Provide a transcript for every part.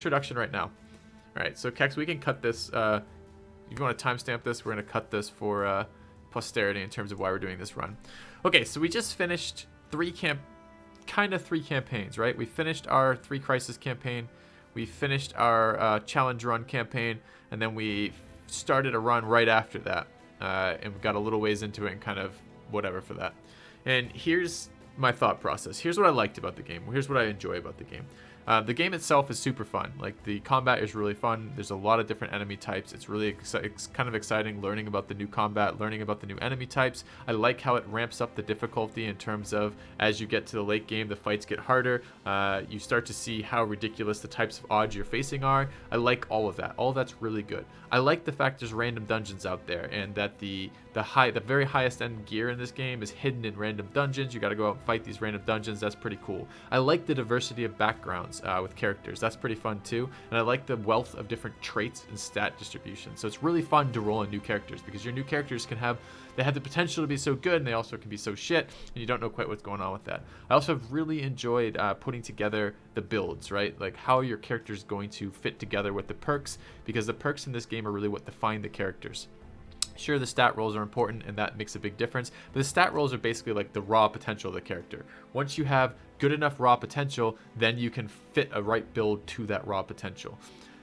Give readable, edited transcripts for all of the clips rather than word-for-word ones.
introduction right now. All right, so Kex, we can cut this. If you want to timestamp this, we're going to cut this for posterity in terms of why we're doing this run. Okay, so we just finished three campaigns, right? We finished our 3 Crisis campaign, we finished our challenge run campaign, and then we started a run right after that, and we got a little ways into it and kind of whatever for that. And here's my thought process. Here's what I liked about the game. Here's what I enjoy about the game. The game itself is super fun. Like, the combat is really fun. There's a lot of different enemy types. It's really it's kind of exciting learning about the new combat, learning about the new enemy types. I like how it ramps up the difficulty in terms of as you get to the late game, the fights get harder. You start to see how ridiculous the types of odds you're facing are. I like all of that. All of that's really good. I like the fact there's random dungeons out there, and that the very highest end gear in this game is hidden in random dungeons. You got to go out and fight these random dungeons. That's pretty cool. I like the diversity of backgrounds with characters. That's pretty fun too. And I like the wealth of different traits and stat distribution. So it's really fun to roll in new characters, because your new characters have the potential to be so good, and they also can be so shit, and you don't know quite what's going on with that. I also have really enjoyed putting together the builds, right? Like how your character is going to fit together with the perks, because the perks in this game are really what define the characters. Sure, the stat rolls are important, and that makes a big difference, but the stat rolls are basically like the raw potential of the character. Once you have good enough raw potential, then you can fit a right build to that raw potential.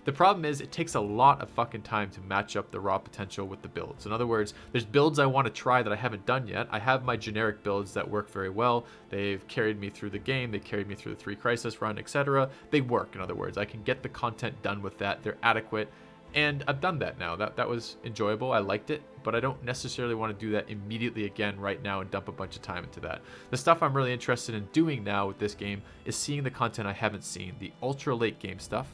The problem is it takes a lot of fucking time to match up the raw potential with the builds. In other words, there's builds I want to try that I haven't done yet. I have my generic builds that work very well. They've carried me through the game. They carried me through the 3 Crisis run, etc. They work, in other words. I can get the content done with that. They're adequate. And I've done that now. That was enjoyable. I liked it, but I don't necessarily want to do that immediately again right now and dump a bunch of time into that. The stuff I'm really interested in doing now with this game is seeing the content I haven't seen, the ultra late game stuff.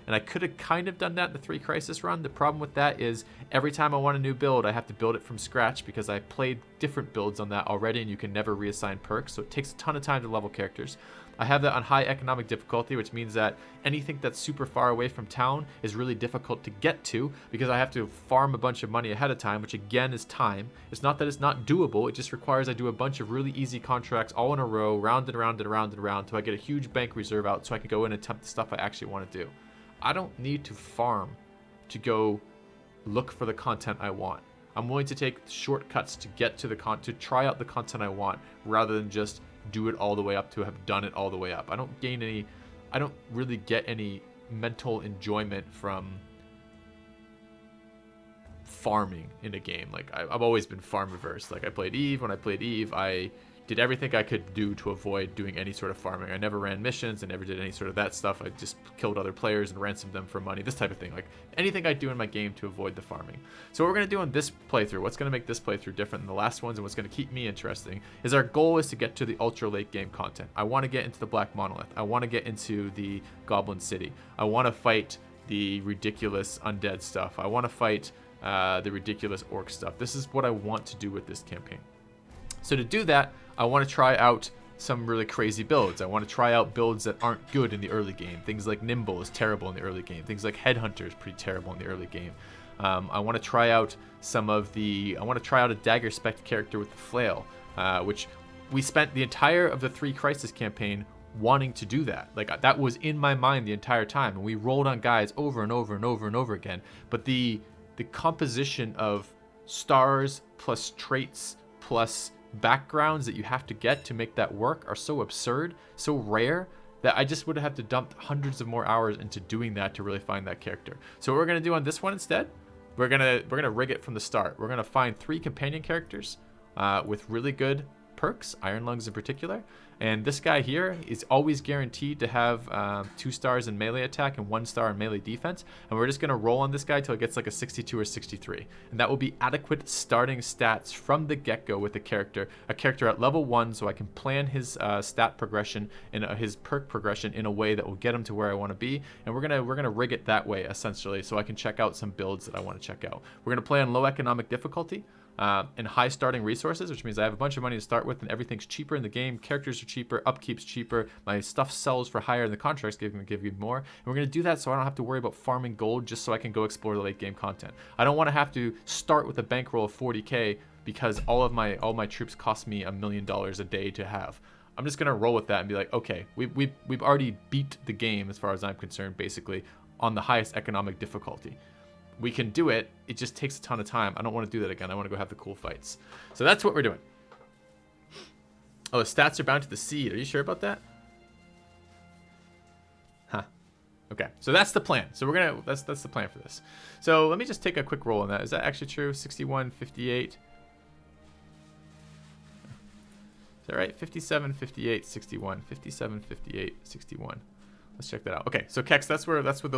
And I could have kind of done that in the 3 Crisis run. The problem with that is every time I want a new build, I have to build it from scratch, because I played different builds on that already, and you can never reassign perks, so it takes a ton of time to level characters. I have that on high economic difficulty, which means that anything that's super far away from town is really difficult to get to, because I have to farm a bunch of money ahead of time, which again is time. It's not that it's not doable, it just requires I do a bunch of really easy contracts all in a row, round and round and round and round, until I get a huge bank reserve out so I can go in and attempt the stuff I actually want to do. I don't need to farm to go look for the content I want. I'm willing to take shortcuts to get to to try out the content I want, rather than just do it all the way up to have done it all the way up. I don't really get any mental enjoyment from farming in a game. Like, I've always been farm averse. Like, I played Eve. When I played Eve, I did everything I could do to avoid doing any sort of farming. I never ran missions. I never did any sort of that stuff. I just killed other players and ransomed them for money, this type of thing. Like, anything I do in my game to avoid the farming. So what we're going to do on this playthrough, what's going to make this playthrough different than the last ones, and what's going to keep me interesting, is our goal is to get to the ultra late game content. I want to get into the Black Monolith. I want to get into the Goblin City. I want to fight the ridiculous undead stuff. I want to fight the ridiculous orc stuff. This is what I want to do with this campaign. So to do that, I want to try out some really crazy builds. I want to try out builds that aren't good in the early game. Things like Nimble is terrible in the early game. Things like Headhunter is pretty terrible in the early game. I want to try out I want to try out a Dagger Spect character with the flail, which we spent the entire of the 3 Crisis campaign wanting to do that. Like, that was in my mind the entire time, and we rolled on guys over and over and over and over again. But the composition of stars plus traits plus backgrounds that you have to get to make that work are so absurd, so rare, that I just would have to dump hundreds of more hours into doing that to really find that character. So what we're going to do on this one instead, we're gonna rig it from the start. We're going to find 3 companion characters with really good perks, Iron Lungs in particular. And this guy here is always guaranteed to have 2 stars in melee attack and 1 star in melee defense. And we're just going to roll on this guy till it gets like a 62 or 63. And that will be adequate starting stats from the get-go with a character at level 1, so I can plan his stat progression and his perk progression in a way that will get him to where I want to be. And we're gonna rig it that way, essentially, so I can check out some builds that I want to check out. We're going to play on low economic difficulty. And high starting resources, which means I have a bunch of money to start with, and everything's cheaper in the game. Characters are cheaper, upkeep's cheaper, my stuff sells for higher, and the contracts give you more. And we're going to do that so I don't have to worry about farming gold, just so I can go explore the late game content. I don't want to have to start with a bankroll of 40k because all my troops cost me $1 million a day to have. I'm just gonna roll with that and be like, okay, we've already beat the game as far as I'm concerned, basically, on the highest economic difficulty. We can do it. It just takes a ton of time. I don't want to do that again. I want to go have the cool fights. So that's what we're doing. Oh, the stats are bound to the seed. Are you sure about that? Huh. Okay, so that's the plan. So we're gonna that's the plan for this. So let me just take a quick roll on that. Is that actually true? 61, 58. Is that right? 57, 58, 61. 57, 58, 61. Let's check that out. Okay, so Kex, that's where the